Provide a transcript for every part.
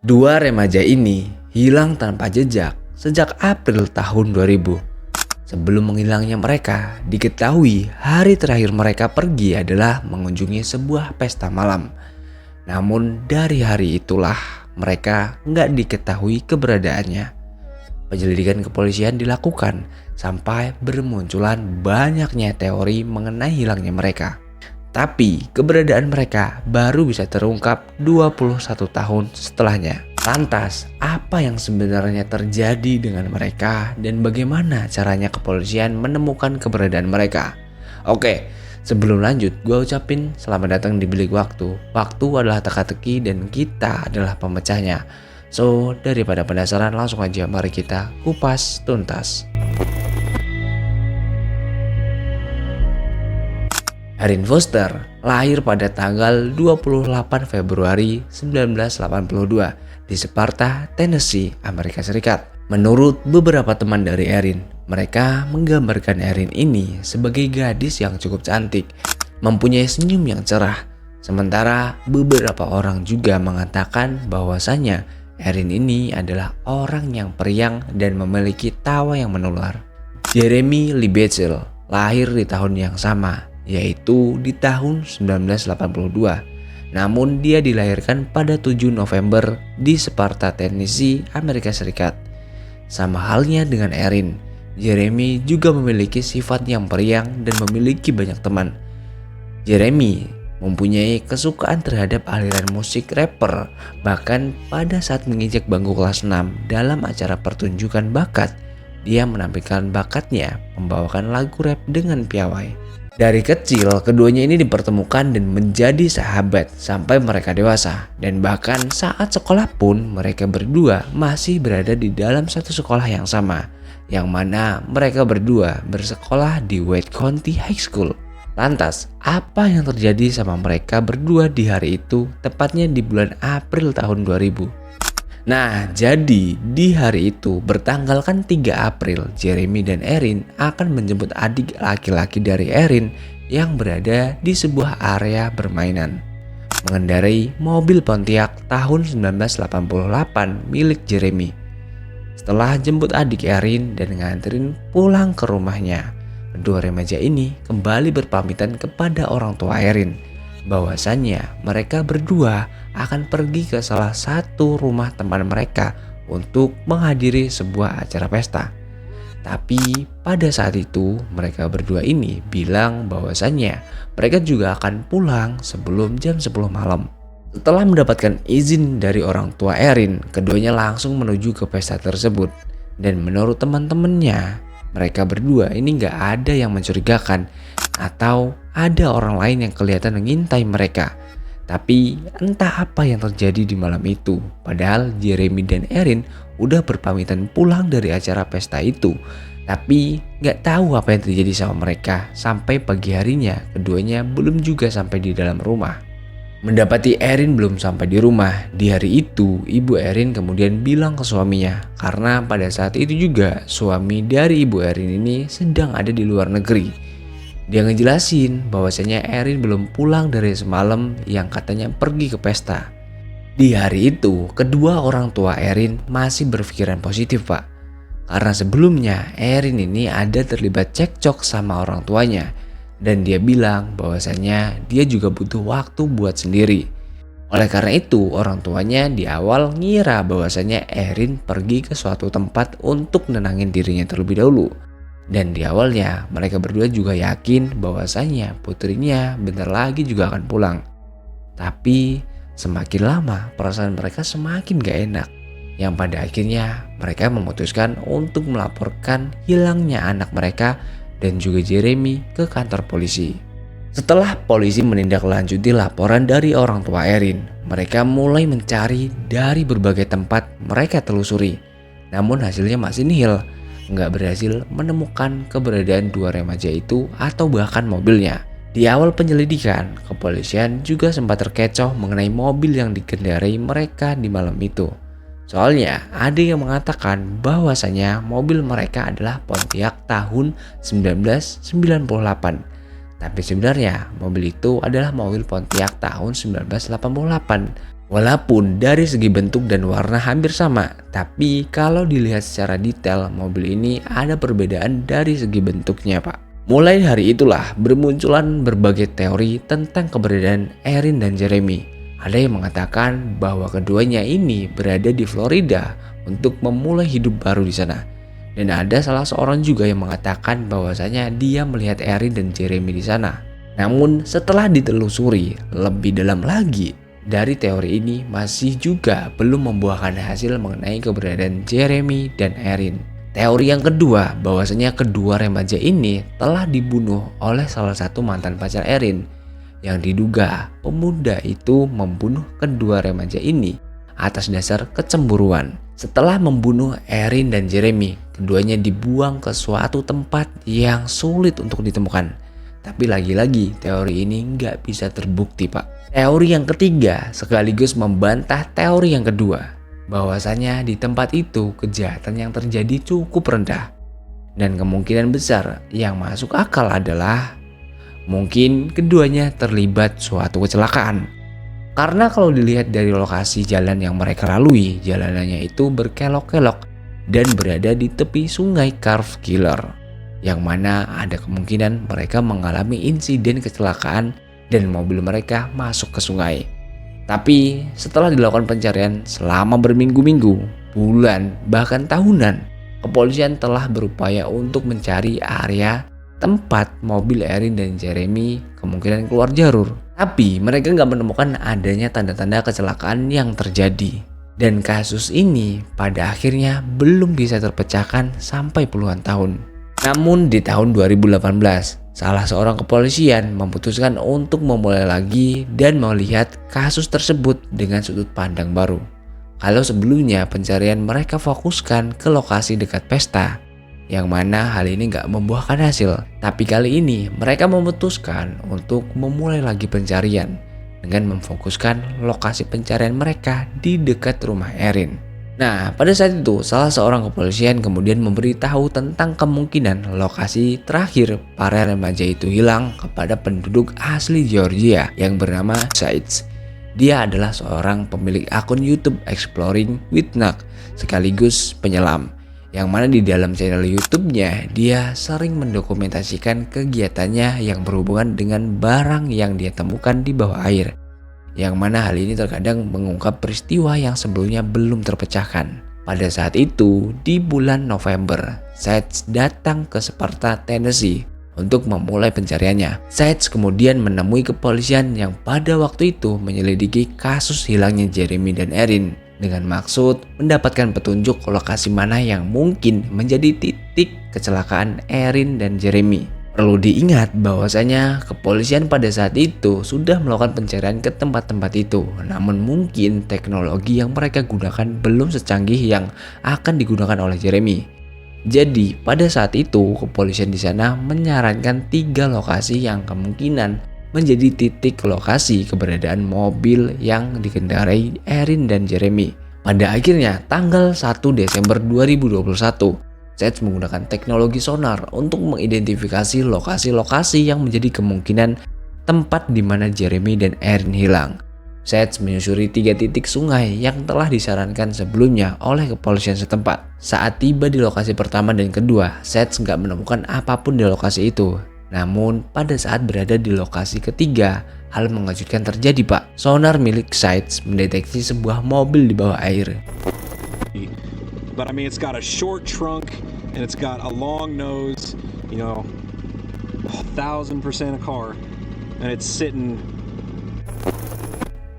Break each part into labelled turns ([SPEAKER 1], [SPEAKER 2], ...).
[SPEAKER 1] Dua remaja ini hilang tanpa jejak sejak April tahun 2000. Sebelum menghilangnya mereka, diketahui hari terakhir mereka pergi adalah mengunjungi sebuah pesta malam. Namun dari hari itulah mereka nggak diketahui keberadaannya. Penyelidikan kepolisian dilakukan sampai bermunculan banyaknya teori mengenai hilangnya mereka. Tapi keberadaan mereka baru bisa terungkap 21 tahun setelahnya. Lantas, apa yang sebenarnya terjadi dengan mereka dan bagaimana caranya kepolisian menemukan keberadaan mereka? Oke, sebelum lanjut, gue ucapin selamat datang di Bilik Waktu. Waktu adalah teka-teki dan kita adalah pemecahnya. So, daripada penasaran, langsung aja mari kita kupas tuntas. Erin Foster lahir pada tanggal 28 Februari 1982 di Sparta, Tennessee, Amerika Serikat. Menurut beberapa teman dari Erin, mereka menggambarkan Erin ini sebagai gadis yang cukup cantik, mempunyai senyum yang cerah. Sementara beberapa orang juga mengatakan bahwasanya Erin ini adalah orang yang periang dan memiliki tawa yang menular. Jeremy Lee Betzel lahir di tahun yang sama, yaitu di tahun 1982. Namun dia dilahirkan pada 7 November di Sparta, Tennessee, Amerika Serikat. Sama halnya dengan Erin, Jeremy juga memiliki sifat yang periang dan memiliki banyak teman. Jeremy mempunyai kesukaan terhadap aliran musik rapper, bahkan pada saat menginjak bangku kelas 6 dalam acara pertunjukan bakat, dia menampilkan bakatnya membawakan lagu rap dengan piawai. Dari kecil, keduanya ini dipertemukan dan menjadi sahabat sampai mereka dewasa. Dan bahkan saat sekolah pun mereka berdua masih berada di dalam satu sekolah yang sama, yang mana mereka berdua bersekolah di Wade County High School. Lantas, apa yang terjadi sama mereka berdua di hari itu, tepatnya di bulan April tahun 2000? Nah, jadi di hari itu bertanggalkan 3 April, Jeremy dan Erin akan menjemput adik laki-laki dari Erin yang berada di sebuah area permainan. Mengendarai mobil Pontiac tahun 1988 milik Jeremy. Setelah jemput adik Erin dan nganterin pulang ke rumahnya, kedua remaja ini kembali berpamitan kepada orang tua Erin bahwasannya mereka berdua akan pergi ke salah satu rumah teman mereka untuk menghadiri sebuah acara pesta. Tapi pada saat itu mereka berdua ini bilang bahwasannya mereka juga akan pulang sebelum jam 10 malam. Setelah mendapatkan izin dari orang tua Erin, keduanya langsung menuju ke pesta tersebut. Dan menurut teman-temannya, mereka berdua ini gak ada yang mencurigakan atau ada orang lain yang kelihatan mengintai mereka. Tapi entah apa yang terjadi di malam itu. Padahal Jeremy dan Erin udah berpamitan pulang dari acara pesta itu. Tapi gak tahu apa yang terjadi sama mereka. Sampai pagi harinya keduanya belum juga sampai di dalam rumah. Mendapati Erin belum sampai di rumah. Di hari itu ibu Erin kemudian bilang ke suaminya. Karena pada saat itu juga suami dari ibu Erin ini sedang ada di luar negeri. Dia ngejelasin bahwasanya Erin belum pulang dari semalam yang katanya pergi ke pesta. Di hari itu, kedua orang tua Erin masih berpikiran positif, Pak. Karena sebelumnya Erin ini ada terlibat cekcok sama orang tuanya. Dan dia bilang bahwasanya dia juga butuh waktu buat sendiri. Oleh karena itu, orang tuanya di awal ngira bahwasanya Erin pergi ke suatu tempat untuk nenangin dirinya terlebih dahulu. Dan di awalnya mereka berdua juga yakin bahwasanya putrinya bentar lagi juga akan pulang. Tapi semakin lama perasaan mereka semakin gak enak. Yang pada akhirnya mereka memutuskan untuk melaporkan hilangnya anak mereka dan juga Jeremy ke kantor polisi. Setelah polisi menindaklanjuti laporan dari orang tua Erin, mereka mulai mencari dari berbagai tempat mereka telusuri. Namun hasilnya masih nihil. Nggak berhasil menemukan keberadaan dua remaja itu atau bahkan mobilnya. Di awal penyelidikan, kepolisian juga sempat terkecoh mengenai mobil yang dikendarai mereka di malam itu. Soalnya ada yang mengatakan bahwasanya mobil mereka adalah Pontiac tahun 1998. Tapi sebenarnya mobil itu adalah mobil Pontiac tahun 1988. Walaupun dari segi bentuk dan warna hampir sama, tapi kalau dilihat secara detail, mobil ini ada perbedaan dari segi bentuknya, Pak. Mulai hari itulah bermunculan berbagai teori tentang keberadaan Erin dan Jeremy. Ada yang mengatakan bahwa keduanya ini berada di Florida untuk memulai hidup baru di sana. Dan ada salah seorang juga yang mengatakan bahwasanya dia melihat Erin dan Jeremy di sana. Namun setelah ditelusuri lebih dalam lagi, dari teori ini masih juga belum membuahkan hasil mengenai keberadaan Jeremy dan Erin. Teori yang kedua, bahwasanya kedua remaja ini telah dibunuh oleh salah satu mantan pacar Erin, yang diduga pemuda itu membunuh kedua remaja ini atas dasar kecemburuan. Setelah membunuh Erin dan Jeremy, keduanya dibuang ke suatu tempat yang sulit untuk ditemukan. Tapi lagi-lagi teori ini nggak bisa terbukti, Pak. Teori yang ketiga sekaligus membantah teori yang kedua, bahwasanya di tempat itu kejahatan yang terjadi cukup rendah. Dan kemungkinan besar yang masuk akal adalah mungkin keduanya terlibat suatu kecelakaan. Karena kalau dilihat dari lokasi jalan yang mereka lalui, jalanannya itu berkelok-kelok dan berada di tepi sungai Carvkiller, yang mana ada kemungkinan mereka mengalami insiden kecelakaan dan mobil mereka masuk ke sungai. Tapi setelah dilakukan pencarian selama berminggu-minggu, bulan, bahkan tahunan, kepolisian telah berupaya untuk mencari area tempat mobil Erin dan Jeremy kemungkinan keluar jalur. Tapi mereka nggak menemukan adanya tanda-tanda kecelakaan yang terjadi. Dan kasus ini pada akhirnya belum bisa terpecahkan sampai puluhan tahun. Namun di tahun 2018, salah seorang kepolisian memutuskan untuk memulai lagi dan melihat kasus tersebut dengan sudut pandang baru. Kalau sebelumnya pencarian mereka fokuskan ke lokasi dekat pesta, yang mana hal ini nggak membuahkan hasil. Tapi kali ini mereka memutuskan untuk memulai lagi pencarian dengan memfokuskan lokasi pencarian mereka di dekat rumah Erin. Nah, pada saat itu salah seorang kepolisian kemudian memberitahu tentang kemungkinan lokasi terakhir para remaja itu hilang kepada penduduk asli Georgia yang bernama Sides. Dia adalah seorang pemilik akun YouTube Exploring with Nuck sekaligus penyelam, yang mana di dalam channel YouTube-nya dia sering mendokumentasikan kegiatannya yang berhubungan dengan barang yang dia temukan di bawah air. Yang mana hal ini terkadang mengungkap peristiwa yang sebelumnya belum terpecahkan. Pada saat itu, di bulan November, Sides datang ke Sparta, Tennessee untuk memulai pencariannya. Sides kemudian menemui kepolisian yang pada waktu itu menyelidiki kasus hilangnya Jeremy dan Erin dengan maksud mendapatkan petunjuk lokasi mana yang mungkin menjadi titik kecelakaan Erin dan Jeremy. Perlu diingat bahwasanya kepolisian pada saat itu sudah melakukan pencarian ke tempat-tempat itu. Namun mungkin teknologi yang mereka gunakan belum secanggih yang akan digunakan oleh Jeremy. Jadi pada saat itu kepolisian di sana menyarankan 3 lokasi yang kemungkinan menjadi titik lokasi keberadaan mobil yang dikendarai Erin dan Jeremy. Pada akhirnya tanggal 1 Desember 2021, Sides menggunakan teknologi sonar untuk mengidentifikasi lokasi-lokasi yang menjadi kemungkinan tempat di mana Jeremy dan Erin hilang. Sides menyusuri 3 titik sungai yang telah disarankan sebelumnya oleh kepolisian setempat. Saat tiba di lokasi pertama dan kedua, Sides nggak menemukan apapun di lokasi itu. Namun pada saat berada di lokasi ketiga, hal mengejutkan terjadi, Pak. Sonar milik Sides mendeteksi sebuah mobil di bawah air.
[SPEAKER 2] But I mean, it's got a short trunk and it's got a long nose, 1,000% a car, and it's sitting.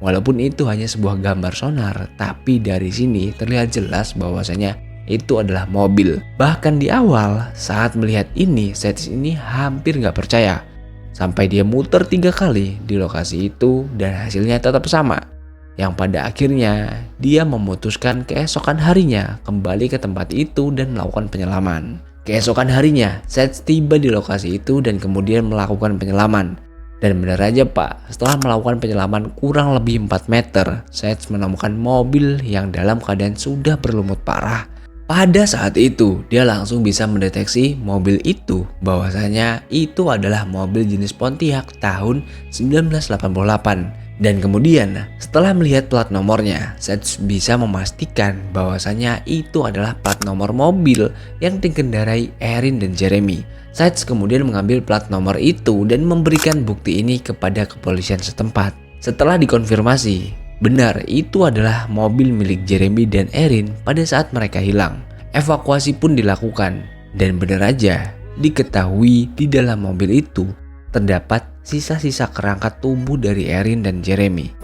[SPEAKER 1] Walaupun itu hanya sebuah gambar sonar, tapi dari sini terlihat jelas bahwasanya itu adalah mobil. Bahkan di awal saat melihat ini, Sides ini hampir nggak percaya. Sampai dia muter 3 kali di lokasi itu dan hasilnya tetap sama. Yang pada akhirnya dia memutuskan keesokan harinya kembali ke tempat itu dan melakukan penyelaman. Keesokan harinya, Sides tiba di lokasi itu dan kemudian melakukan penyelaman. Dan benar aja, Pak, setelah melakukan penyelaman kurang lebih 4 meter, Sides menemukan mobil yang dalam keadaan sudah berlumut parah. Pada saat itu, dia langsung bisa mendeteksi mobil itu bahwasanya itu adalah mobil jenis Pontiac tahun 1988. Dan kemudian setelah melihat plat nomornya, Seth bisa memastikan bahwasanya itu adalah plat nomor mobil yang dikendarai Erin dan Jeremy. Seth kemudian mengambil plat nomor itu dan memberikan bukti ini kepada kepolisian setempat. Setelah dikonfirmasi, benar itu adalah mobil milik Jeremy dan Erin pada saat mereka hilang. Evakuasi pun dilakukan dan benar aja diketahui di dalam mobil itu terdapat sisa-sisa kerangka tubuh dari Erin dan Jeremy.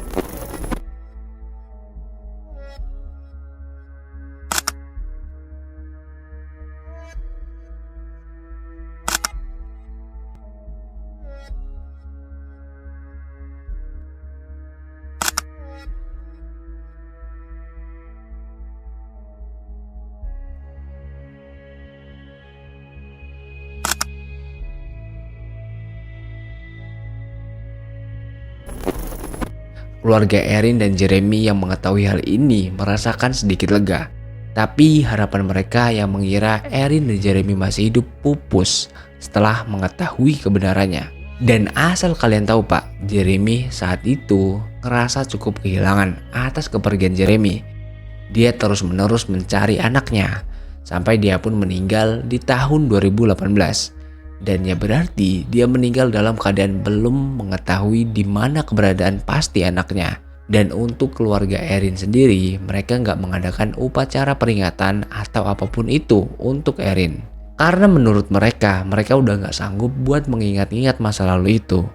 [SPEAKER 1] Keluarga Erin dan Jeremy yang mengetahui hal ini merasakan sedikit lega. Tapi harapan mereka yang mengira Erin dan Jeremy masih hidup pupus setelah mengetahui kebenarannya. Dan asal kalian tahu pak, Jeremy saat itu ngerasa cukup kehilangan atas kepergian Jeremy. Dia terus-menerus mencari anaknya sampai dia pun meninggal di tahun 2018. Dan ya berarti dia meninggal dalam keadaan belum mengetahui di mana keberadaan pasti anaknya. Dan untuk keluarga Erin sendiri, mereka nggak mengadakan upacara peringatan atau apapun itu untuk Erin. Karena menurut mereka udah nggak sanggup buat mengingat-ingat masa lalu itu.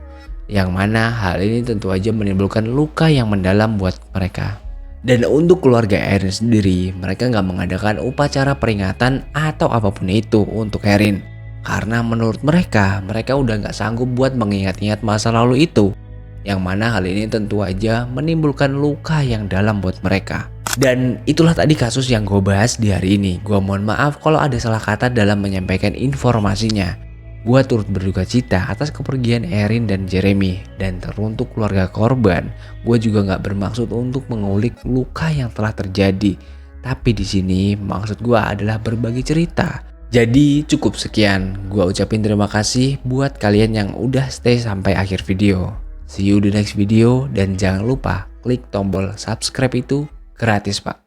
[SPEAKER 1] Yang mana hal ini tentu aja menimbulkan luka yang mendalam buat mereka. Dan untuk keluarga Erin sendiri, mereka nggak mengadakan upacara peringatan atau apapun itu untuk Erin. Karena menurut mereka udah gak sanggup buat mengingat-ingat masa lalu itu. Yang mana hal ini tentu aja menimbulkan luka yang dalam buat mereka. Dan itulah tadi kasus yang gue bahas di hari ini. Gue mohon maaf kalau ada salah kata dalam menyampaikan informasinya. Gue turut berduka cita atas kepergian Erin dan Jeremy. Dan teruntuk keluarga korban, gue juga gak bermaksud untuk mengulik luka yang telah terjadi. Tapi di sini maksud gue adalah berbagi cerita. Jadi cukup sekian, gua ucapin terima kasih buat kalian yang udah stay sampai akhir video. See you di next video dan jangan lupa klik tombol subscribe itu gratis pak.